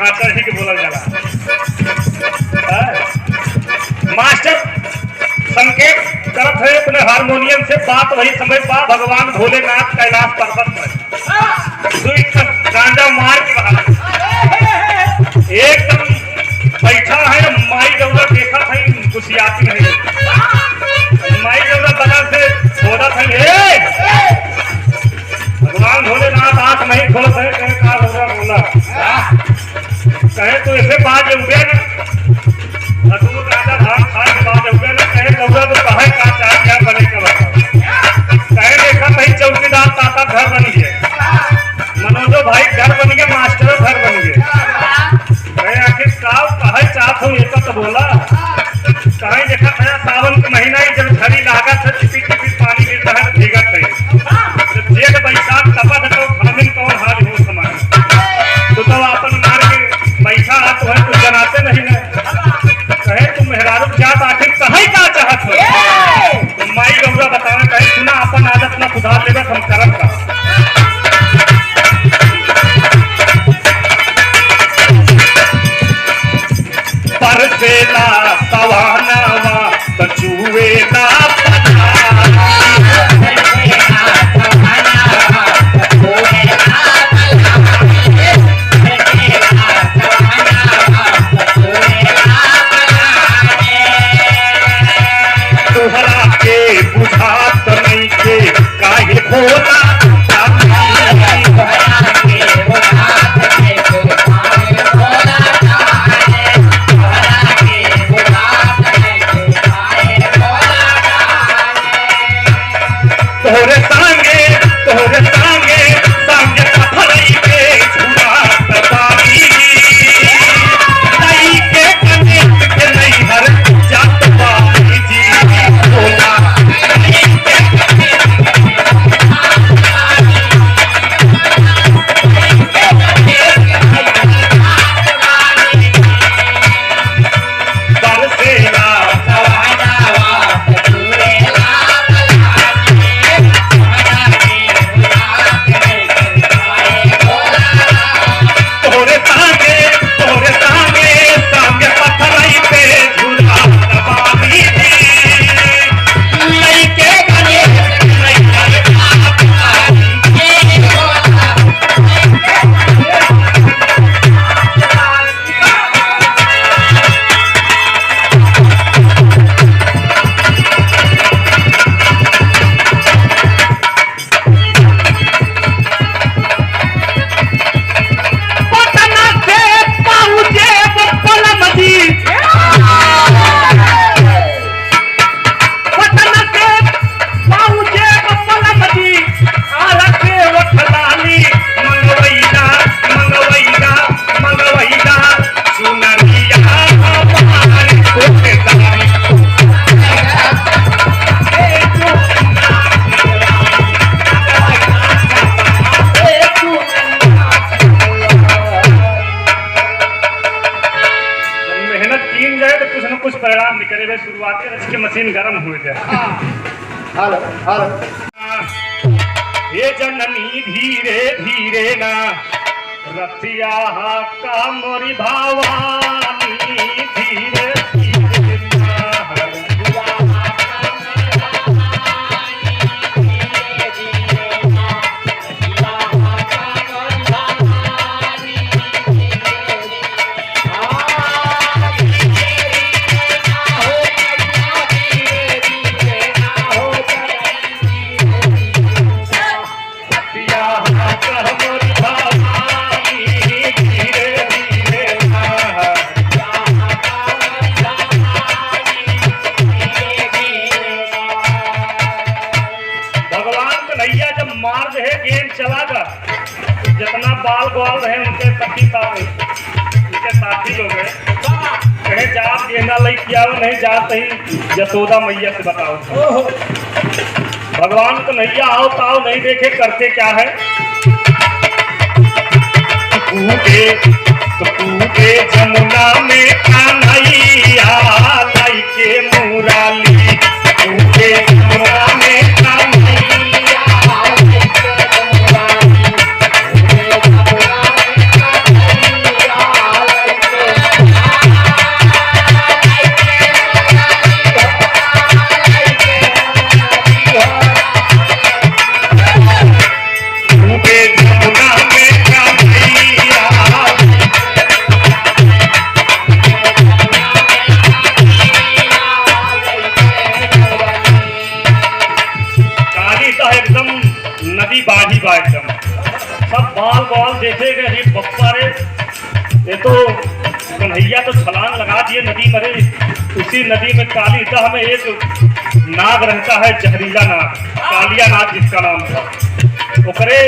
खाकर ही के बोला जाला। मास्टर संकेत करत है अपने हारमोनियम से, बात वही समझ पा भगवान भोलेनाथ कैलाश पर्वत पर गांजा मार के बाहर एकदम बैठा है। माई गौरा देखा था गुस्सियाती है, माई गौरा बना से बोला था भगवान भोलेनाथ आंख नहीं खोल सके, कहे का गौरा बोला कहे तो ऐसे बात उगे ना अटूट राजा धान खाए के बाद उगे ना, कहे गौरा तो कहे का चाहे क्या बने का बताओ। कहे देखा भाई चौकीदार ताता घर बन गए, मनोजो भाई घर बन गए, मास्टर घर बन गए। कहे आखिर कहे चाहत हूँ एक तो बोला कहीं देखा था सावन का महीना ही जब झड़ी लागत है, टिपी टिपी पानी गिरता है तो भीगत है, जेठ बैसाख तपत है तो फामिन कौन हाल हो समाज तो अपन मार के बैठा हाथ है कुछ जनाते नहीं है। कहे तुम मेहरारू जात आखिर कहीं का चाहत हो, तो माई गौरा बतावे कहे सुना अपन आदत ना सुधार लेगा हम करम का। परसेला सवानावा तचुएला तुहरा के बुझात नहीं के काहे भोला तोहरे सांगे पथरई पे झुरात बानी नहीं के कनेक्ट के नहीं हर जात बानी जी बोला बरसेला कुछ परिणाम निकले हुए शुरुआती रच के मशीन गर्म हुए थे। ये जननी धीरे धीरे ना रतिया का मोरी भावानी धीरे जितना बाल ग्वाल रहे उनके साथी लोग हैं कहे जात गेंदा लई किया नहीं जात ही यशोदा मैया से बताओ। भगवान को नैया आओ ताओ नहीं देखे करते क्या है। कूदे जमुना में कन्हैया लाई के मुराली कूदे जमुना में कन्हैया बा एकदम। सब बाल बाल देखे गए, अरे बप्पा रे, ये तो कन्हैया तो छलांग लगा दिए नदी में रे। उसी नदी में काली दह में एक नाग रहता है, जहरीला नाग, कालिया नाग जिसका नाम था। ओकरे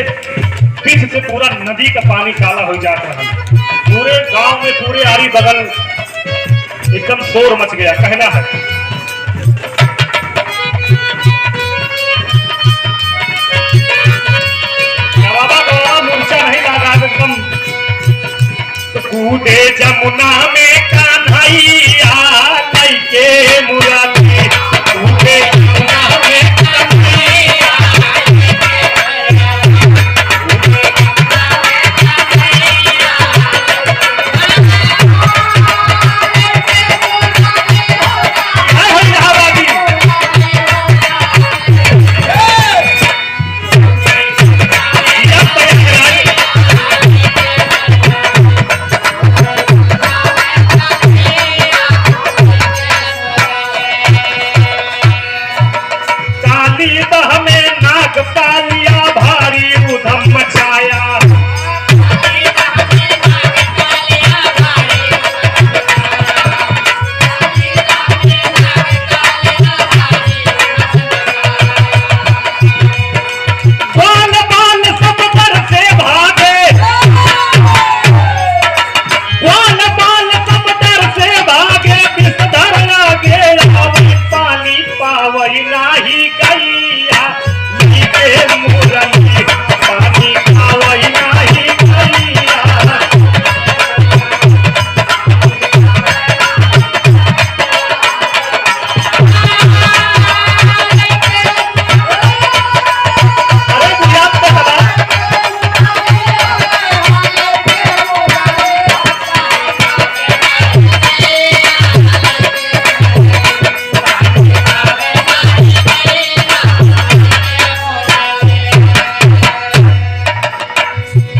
पीठ से पूरा नदी का पानी काला हो जाता है। पूरे गांव में, पूरे आरी बगल एकदम शोर मच गया। कहना है बाबा मूर्छा नहीं लगा एकदम। तो कूदे जमुना में कान्हैया लइके मुरारी, कूदे जमुना में कान्हैया।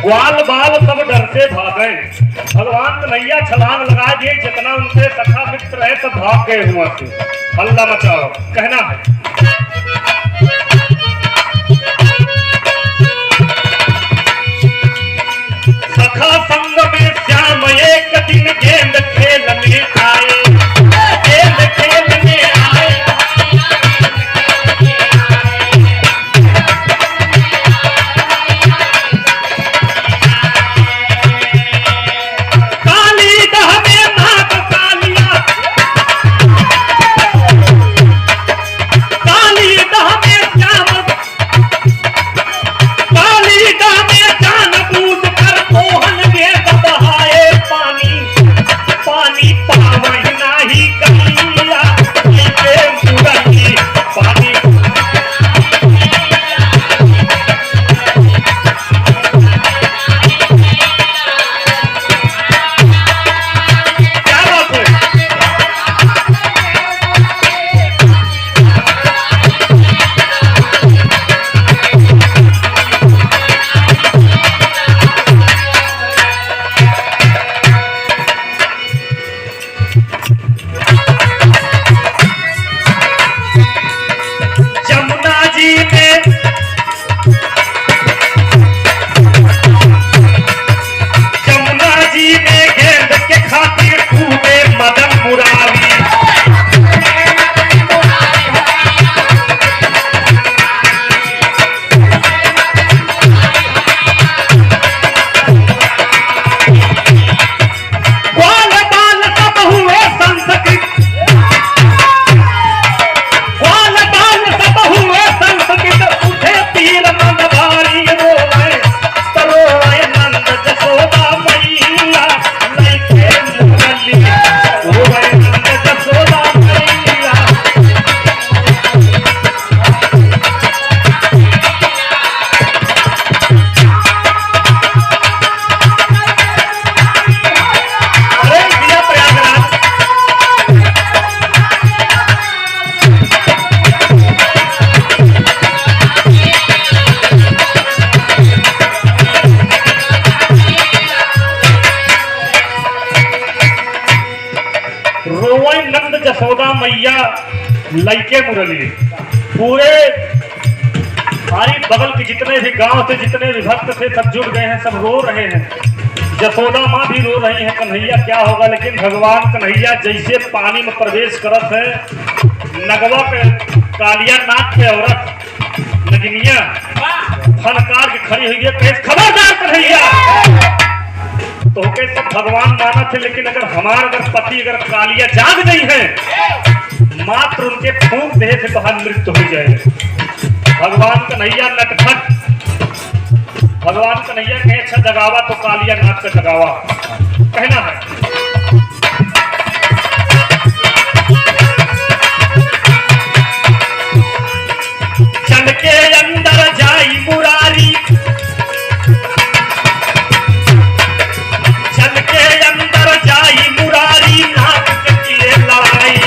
ग्वाल बाल सब डर से भागे। भगवान कन्हैया छलांग लगा दिए, जितना उनसे सखा मित्र है सब भाग गए हुआ से। हल्ला मचाओ। कहना है सखा संग में श्याम एक दिन गेंद खेलने आए, गेंद खेलने आए। मैया लइके मुरली पूरे सारी बगल के जितने भी गांव थे, जितने भी भक्त थे, सब जुट गए हैं, सब रो रहे हैं। यशोदा माँ भी रो रही है, कन्हैया क्या होगा। लेकिन भगवान कन्हैया जैसे पानी में प्रवेश करत है, नगवा पे कालिया नाक पे औरत नगिनिया फनकार के खड़ी हुई है, खबरदार कन्हैया। तो के सब भगवान माना थे, लेकिन अगर पति अगर कालिया जाग नहीं है, मात्र उनके फूंक देह से बाहर मृत्यु हो जाए। भगवान कन्हैया नटखट, भगवान कन्हैया कहे अच्छा जगावा तो कालिया नाथ का जगावा कहना है। चल के अंदर जाई मुरारी, चल के अंदर जाई मुरारी, नाथ के किए लड़ाई।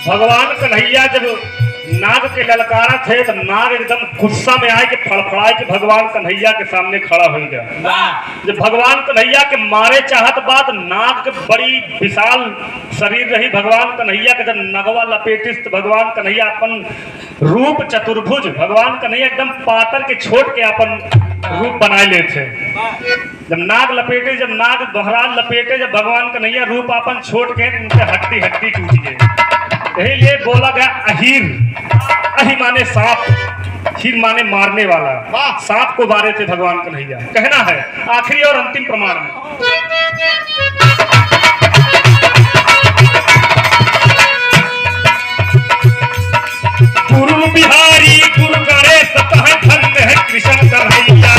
भगवान कन्हैया जब नाग के ललकारा थे, तो नाग एकदम गुस्सा में आए कि फड़फड़ाए कि भगवान कन्हैया के सामने खड़ा हो गया। जब भगवान कन्हैया के मारे चाहत बाद, नाग के बड़ी विशाल शरीर रही भगवान कन्हैया के, जब नगवा लपेटिस तो भगवान कन्हैया अपन रूप चतुर्भुज, भगवान कन्हैया एकदम पातर के छोड़ के अपन रूप बनाए ले थे। जब नाग लपेटे, जब नाग दोहरान लपेटे, जब भगवान कन्हैया रूप अपन छोड़ के, उनसे हड्डी हड्डी टूट गए। यही लिए बोला गया अहीर, अही माने सांप, हीर माने मारने वाला, सांप को मारे थे भगवान कन्हैया कहना है। आखिरी और अंतिम प्रमाण में गुरु बिहारी गुरु गणेश कह धन्य है कृष्ण कन्हैया।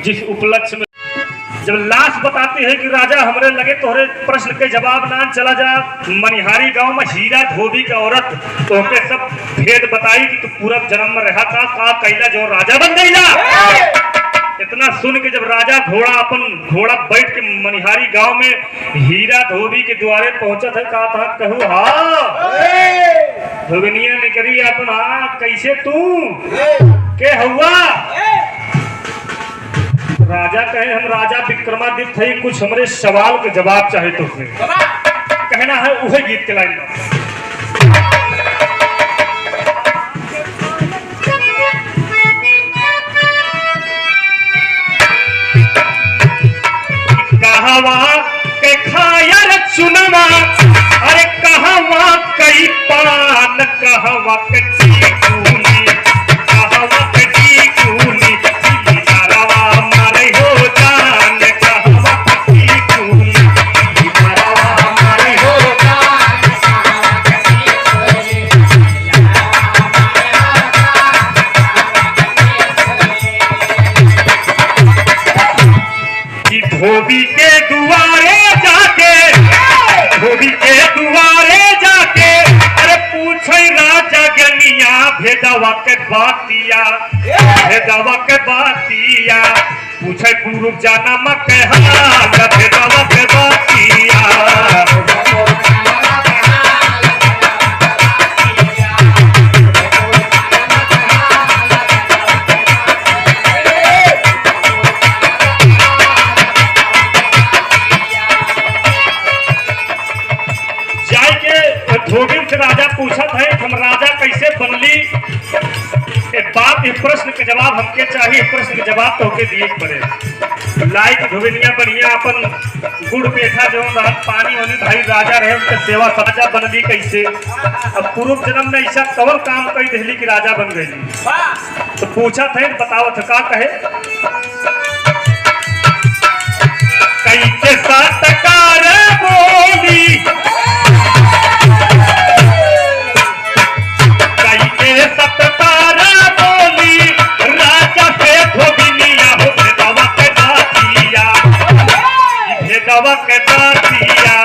जिस उपलक्ष्य में जब लाश बताते हैं कि राजा हमरे लगे तोहरे प्रश्न के जवाब ना चला जा, मनिहारी गांव में हीरा धोबी का औरत तोहके सब भेद बताई कि तू पूरा जन्म में रहा का कैला जो राजा बन गईला। इतना सुन के जब राजा घोड़ा बैठ के मनिहारी गांव में हीरा धोबी के द्वारे पहुंचा था, कहा था कहू हा धोबिनिया निकरी अपन हा कैसे तू के हुआ। राजा कहे हम राजा विक्रमादित्य थे, कुछ हमारे सवाल के जवाब चाहे तो कहना है। वही गीत के लाइन कहवा के खाया चुनवा, अरे कहवा कई पान, कहवा के टीकूली, कहवा के टीकूली, धोबी के दुआरे जाके, धोबी के दुआरे पूछे राजा गनिया भेदवा के बातिया पूछे पूर्व जन्म के हाल भेदवा के बातिया धोबिन से राजा पूछत है हम राजा कैसे बनली। एक बात एक प्रश्न के जवाब हमके चाहिए, प्रश्न के जवाब तो होके दिए पड़े। लाइक धोबिनिया बढ़िया अपन गुड़ पेठा जो रहत पानी वाली भाई राजा रहे उनके सेवा राजा बनली कैसे। अब पूर्व जन्म में ऐसा कवर काम कर दिली कि राजा बन गई। तो पूछा थे बतावत का कहे कई के साथ कार बोली सत्तारा बोली राजा से धोबिनिया हो भेदवा के बातिया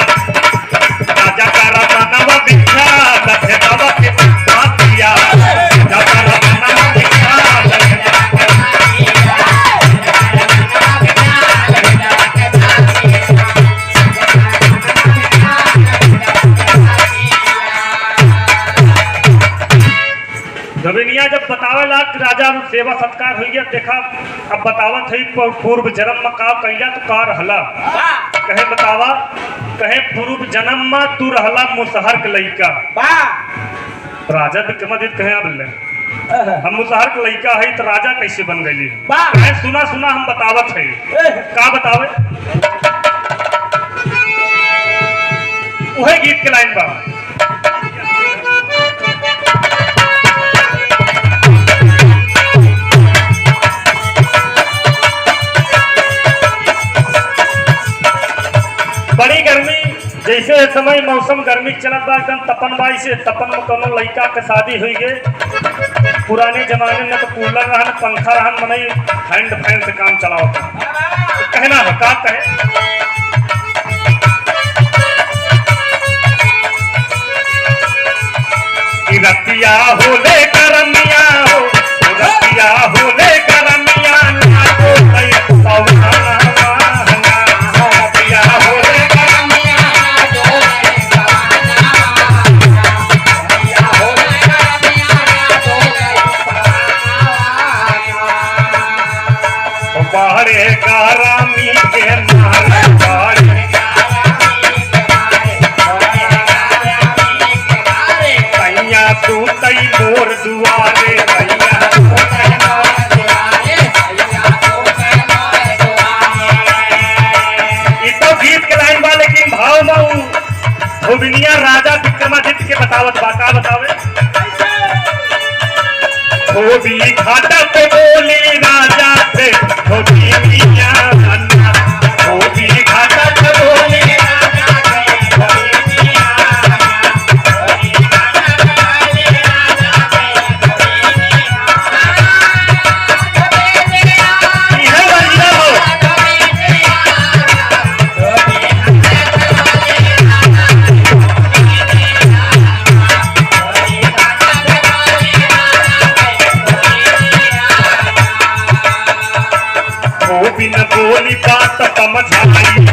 राजा का रतनवा विख्यात भेदवा के बातिया राजा का रतनवा विख्यात धोबिनिया जब बतावेला राजा सेवा सत्कार हो गया देखा। अब बतावत है पूर्व जन्म में का कैला तो का रहला कहे बतावा कहे पूर्व जन्म में तू रहला मुसहर के लइका। राजा विक्रमादित्य कहे अब हम मुसहर के लइका है तो राजा कैसे बन गई। सुना सुना हम बतावत है का बतावे वही गीत के लाइन बा बड़ी गर्मी जैसे समय मौसम गर्मी चलत बा एकदम तपन बाई से तपन में कोनो लड़का के शादी हुई गए। पुराने जमाने में तो कूलर रहन पंखा रहन मनई हैंड फैन से काम चलाओ तो कहना है का कहे रतिया होले करमिया हो रतिया होले करमिया ना को कई सौना बाड़े कारामी के मारे कैया तू तई मोर दुआरे तो गीत के लाइन बा लेकिन भाव मऊ धोबिनिया राजा विक्रमादित्य के बतावत बाका बतावे धोबी घाटा पे बोली राजा से धोबिनिया धोबी घाटा पे बोली राजा से धोबिनिया बिन बोली बात समझाई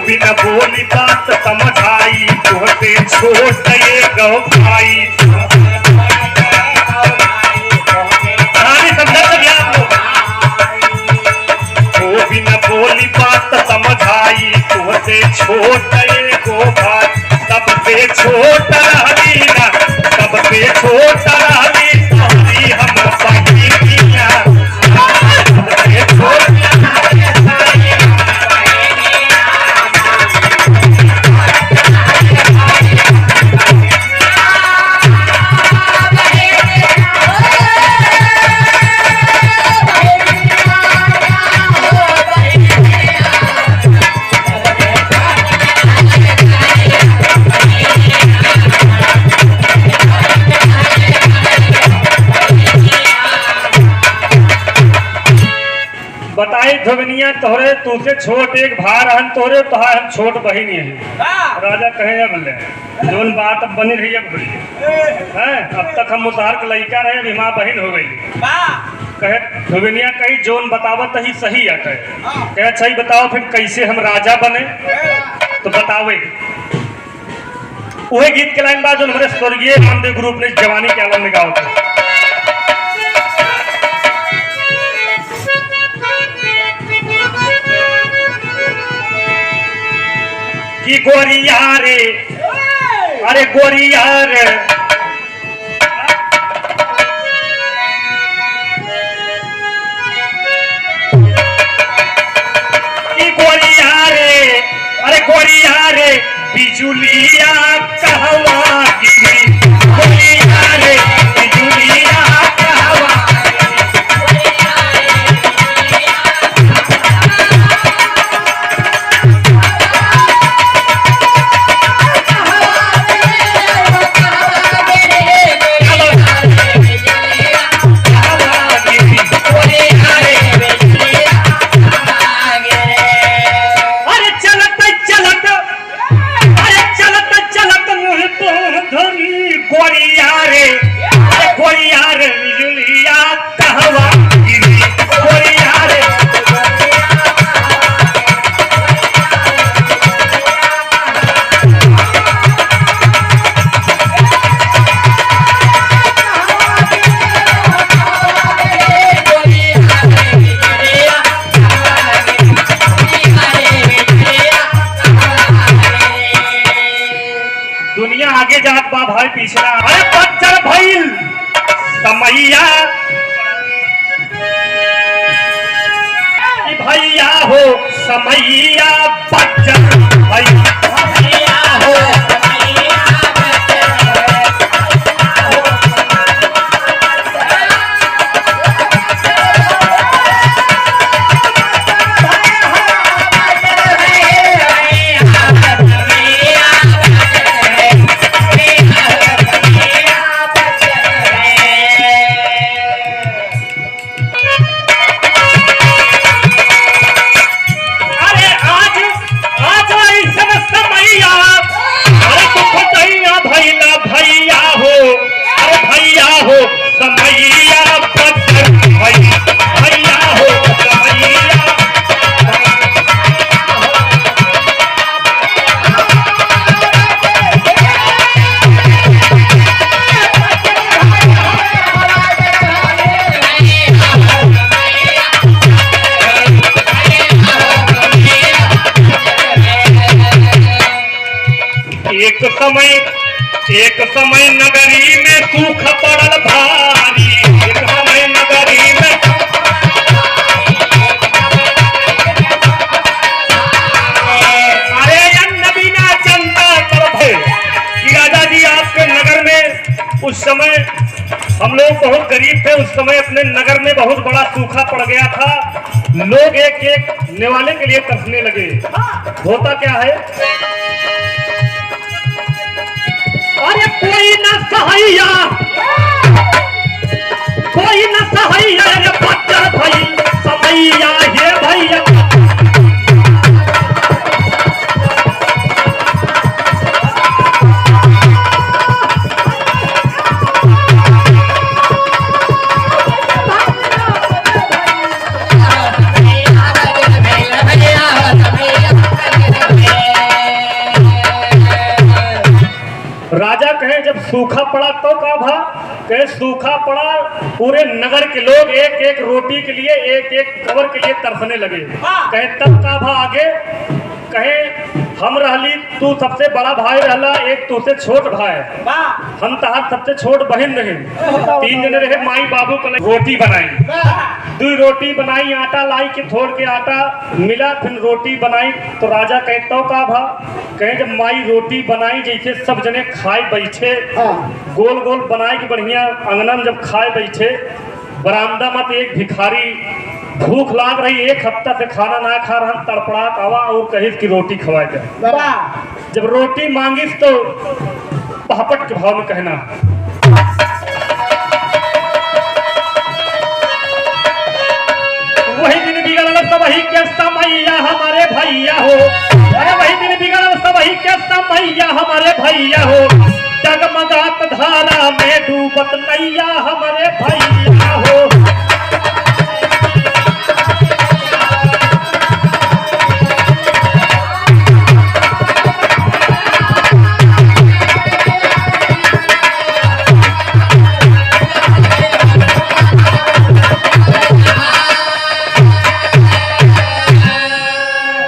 बिन बोली बात समझाई तोहते छोट ये गौ भाई बिन बोली बात समझाई तोहते छोट ये गौ भाई सबसे छोट रहली ना सबसे छोटा रहली तोहरी हम बहिनिया सबसे छोटा धोबनिया तोहरे तुझसे छोट एक भाई रहन तोहरे तोहार हम छोट बहिन है। राजा कहे अब ले जोन बात अब बनी रही अब हैं अब तक हम मुतार के लड़का रहे अभी माँ बहन हो गई। कहे धोबनिया कही जोन बतावत ही सही है। कहे अच्छा ही बताओ फिर कैसे हम राजा बने तो बतावे। वही गीत के लाइन बाद जो हमारे स्वर्गीय रामदेव ग्रुप ने जवानी के आलम में गाओ था कि गोरिया रे अरे गोरिया रे कि गोरिया रे अरे गोरिया रे बिजुलिया कहवा गिरी गोरिया रे बिजुलिया कहवा आगे जात बा भाई पिछड़ा अरे पत्थर भइल समैया कि भैया हो समैया पत्थर भैया हो एक समय नगरी में सूख पड़ल भारी एक समय नगरी में अरे अन्न बिना चलता तब कि राजा जी आपके नगर में उस समय हम लोग बहुत गरीब थे। उस समय अपने नगर में बहुत बड़ा सूखा पड़ गया था। लोग एक एक निवाले के लिए तरसने लगे। होता क्या है अरे कोई न सहैया अरे पत्थर भाई समैया हे भैया राजा कहे जब सूखा पड़ा तो का भा कहे सूखा पड़ा पूरे नगर के लोग एक एक रोटी के लिए एक एक कवर के लिए तरसने लगे। कहे तब का भा आगे कहे हम रहली तू सबसे बड़ा भाई रहला एक तुझसे छोट भाई हम तहार सबसे छोट बहन रहे। 3 जने रहे माई बाबू को रोटी बनाई 2 रोटी बनाई आटा लाई के थोड़ के आटा मिला फिर रोटी बनाई तो राजा कहता का भा कहे जब माई रोटी बनाई जैसे सब जने खाए बैठे गोल गोल बनाई के बढ़िया अंगना में जब खाए बैठे बरामदा मत एक भिखारी भूख लाग रही 1 हफ्ता से खाना ना खा रहा तड़पड़ात आवा और कहिस की रोटी खवाए दे। जब रोटी मांगिस तो पहपट के भाव में कहना वही दिन बिगड़ल सब वही भैया हो। अरे वही दिन बिगड़ सब वही के समैया हमारे भैया हो। जगमगात धारा में डूबत नैया हमारे भैया हो।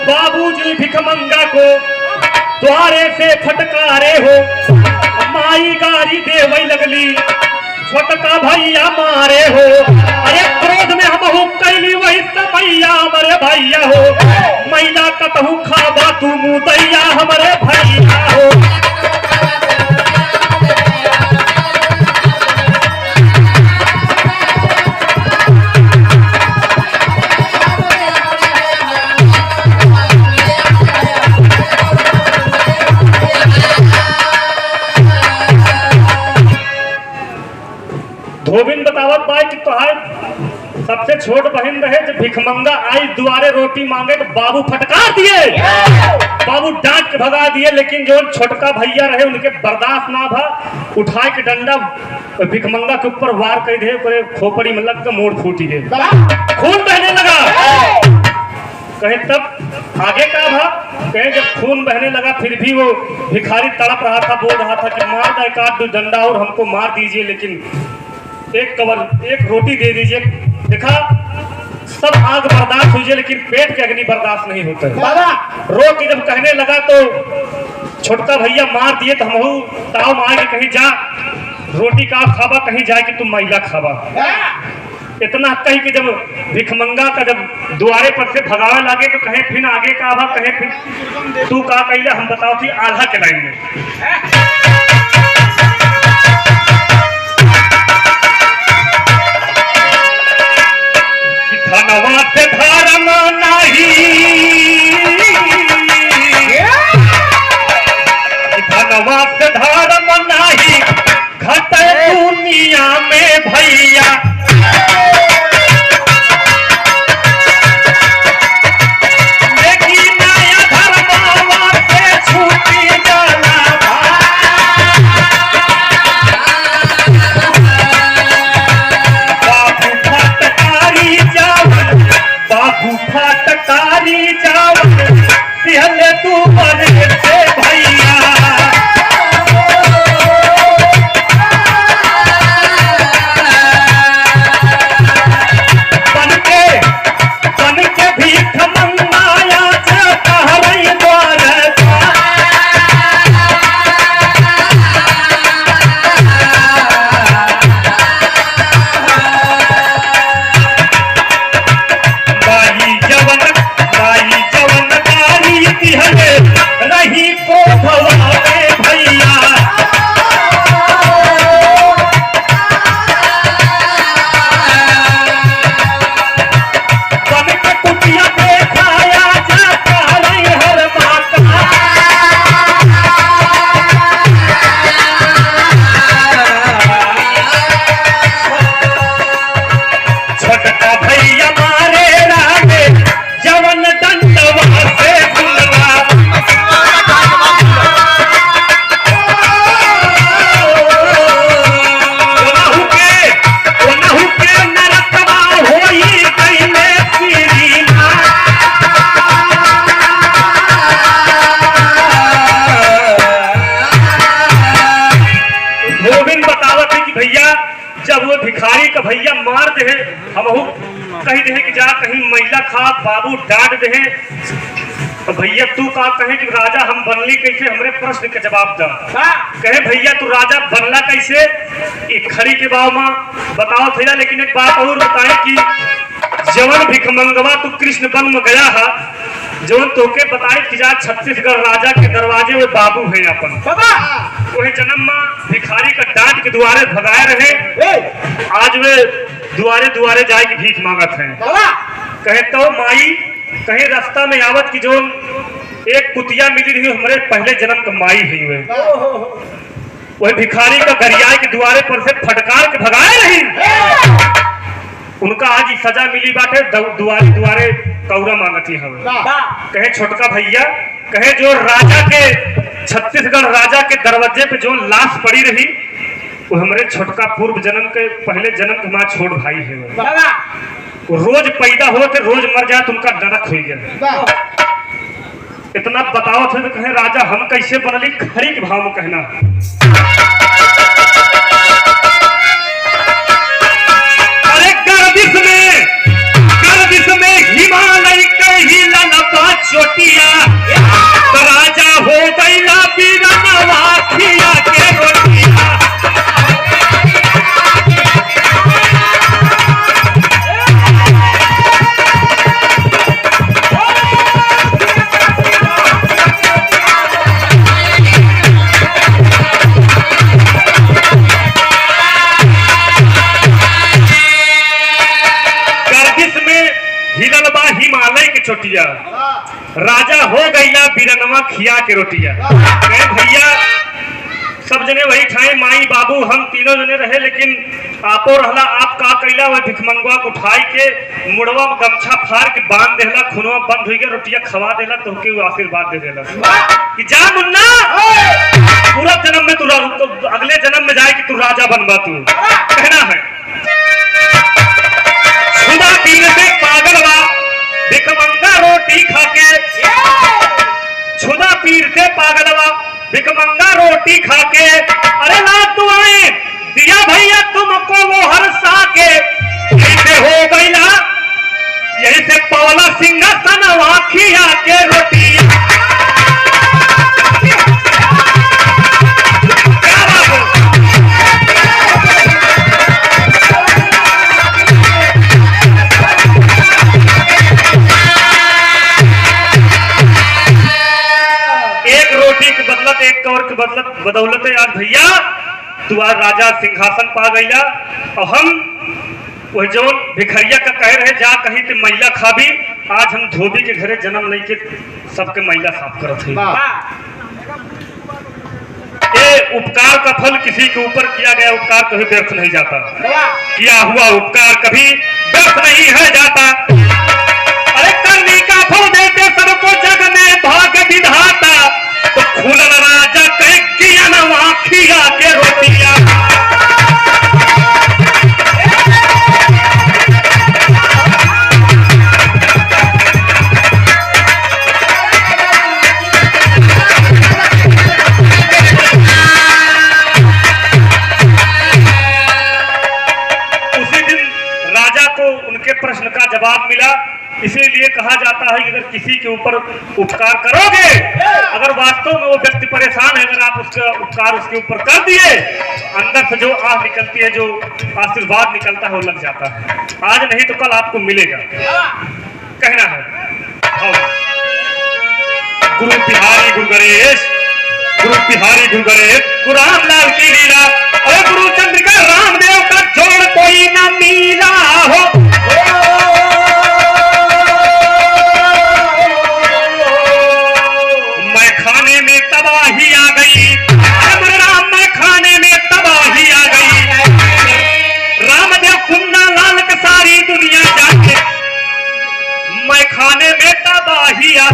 बाबूजी भिखमंगा को द्वारे से फटकारे हो। माई गारी देवई लगली छोटका भैया मारे हो। अरे क्रोध में हम कैली वही समैया हमारे भैया हो। मैला कतहू खाबा तू मुदैया हमारे भैया हो। धोबिन बतावत बा कि तोहार सबसे छोट बहन रहे जब भिखमंगा आई दुआरे रोटी मांगे तो बाबू फटकार दिए। बाबू डांट के भगा दिए। लेकिन जो छोटका भैया रहे उनके बर्दाश्त ना था। उठाए के डंडा भिखमंगा के ऊपर वार कर दे। पूरे खोपड़ी में लग के मोड़ फूटी गए। खून बहने लगा। कहे तब आगे का था। कहे जब खून बहने लगा फिर भी वो भिखारी तड़प रहा था। बोल रहा था कि मार दे एक आध डंडा और हमको मार दीजिए, लेकिन एक कवर एक रोटी दे दीजिए। देखा सब आग बर्दाश्त हुई, लेकिन पेट के अग्नि बर्दाश्त नहीं होता है। रो के जब कहने लगा तो छोटका भैया मार दिए तो हम ताव मार के कहीं जा रोटी का खाबा, कहीं जाए कि तुम मैला खाबा। इतना कही कि जब भिखमंगा का जब द्वारे पर से भगावे लगे तो कहे फिर आगे का आभा, कहे फिर तू का कहिला हम बताओ थी आधा के लाइन में। धनवा से धर्म नहीं, धनवा से धर्म नहीं घटे दुनिया में भैया। लेकिन नया धर्मवा से छूटी जाना बाबू फटकारी जावन, बाबू फटकारी जावन सिहले तू बने से भैया। बन के भीख मंगाया कहरई द्वार माई जवन कारी तिहले रही को भवावे भैया। बन के कुटिया देखाया जाता नहीं हर माता। छोटका भैया मारे रागे जवन दंडवा से गुलवा। ओनहु के नरकवा होई कैले सीरीना। धोबिन बतावत है कि भैया जब वो भिखारी का भैया मार दे हमहू कही दे कि जा कहीं मैला खा। बाबू डांट दे तो भैया तू का कहे कि राजा हम बनली कैसे, हमरे प्रश्न के जवाब दा। कहे भैया तू राजा बनला कैसे, एक खड़ी के बाव में बताओ भैया। लेकिन एक बात और बताए कि जवन भिखमंगवा तू कृष्ण बन में गया है, जवन तोके बताए कि जा छत्तीसगढ़ राजा के दरवाजे में बाबू है अपन। वही जन्म में भिखारी का डांट के द्वारे भगाए रहे। आज वे द्वारे द्वारे जाए की भीख मांगत है। कहे तो माई कहीं रास्ता में आवत की जो एक कुतिया मिली रही हमारे पहले जन्म का माई है। वही भिखारी का गरियाई के द्वारे पर से फटकार के भगाए रही। उनका आज सजा मिली बाटे, दुआरे दुआरे कौरा मांगती हमें। कहे छोटका भैया, कहे जो राजा के छत्तीसगढ़ राजा के दरवाजे पे जो लाश पड़ी रही वो हमारे छोटका पूर्व जन्म के पहले जन्म के हमारा छोट भाई है। वो रोज पैदा हो तो रोज मर जाए तो उनका नरक हो गया। इतना बताओ थे तो कहे राजा हम कैसे बनली, खरी के भाव में कहना। अरे गर्दिश में हिमालय के ही ललपा चोटिया, तो राजा हो गईला बीरनवा खिया के रोटिया। हिमालय के चोटिया, राजा हो गईला बीरनवा खिया के रोटिया। भैया सब जने वही ठाए, माई बाबू हम तीनों जने रहे, लेकिन आपो रहला, आप का कैला वह भिखमंगवा को उठाई के मुड़वा में गमछा फाड़ के बांध देला, खुनवा बंद हो गया, रोटिया खवा देला, तो के वो आशीर्वाद दे देला कि जा मुन्ना पूरा जन्म में तू अगले जन्म में जाए कि तू राजा बनवा। तू कहना है खुदा पीर से पागलवा भिखमंगा रोटी खाके, छुदा पीर से पागलवा भिखमंगा रोटी खाके। अरे ना तू आए दिया भैया तुमको वो हर साके, ऐसे हो गई ना यही से पौला सिंहासन वाखिया के रोटी। एक कौर के बदौलत आज भैया तू आज राजा सिंहासन पा गईला। और हम वो जो भिखरिया का कह रहे जा कहीं ते महिला खाबी, आज हम धोबी के घरे जन्म नहीं के सबके महिला साफ करत है। ये उपकार का फल किसी के ऊपर किया गया उपकार कभी व्यर्थ नहीं जाता, किया हुआ उपकार कभी व्यर्थ नहीं है जाता। अरे करनी का फल देते सबको जग में भाग्य विधाता, तो खुलन राजा कह किया ना वाखिया के रोटिया। उसी दिन राजा को उनके प्रश्न का जवाब मिला। इसीलिए कहा जाता है कि अगर किसी के ऊपर उपकार करोगे, अगर वास्तव में वो व्यक्ति परेशान है, अगर आप उसका उपकार उसके ऊपर कर दिए, अंदर से जो आह निकलती है, जो आशीर्वाद निकलता है वो लग जाता है। आज नहीं तो कल आपको मिलेगा। कहना है गुरु बिहारी गुरु गणेश, गुरु बिहारी गुरु गणेश, गुरु रामलाल की लीला। अरे गुरु चंद्रिका रामदेव का जोड़ कोई न मिला हो। तबाही आ गई राम में खाने में तबाही आ गई। रामदेव कुंडा लाल का सारी दुनिया जाके मैं खाने में तबाही आ।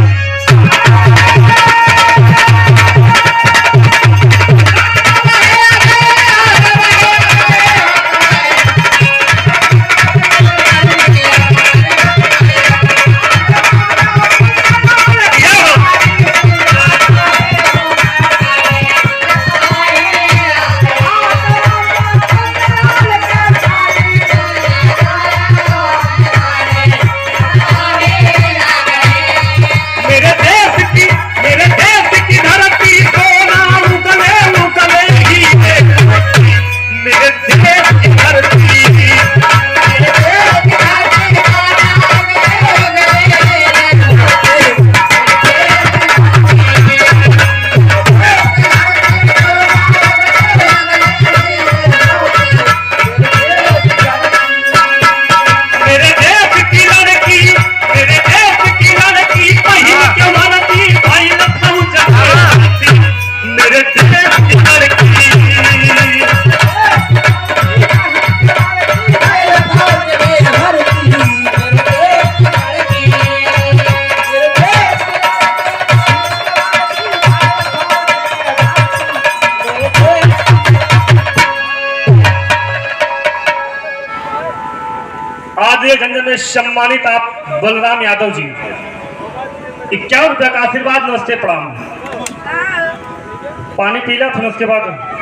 से सम्मानित आप बलराम यादव जी 51 रुपया का आशीर्वाद। नमस्ते प्रणाम। पानी पीला था उसके बाद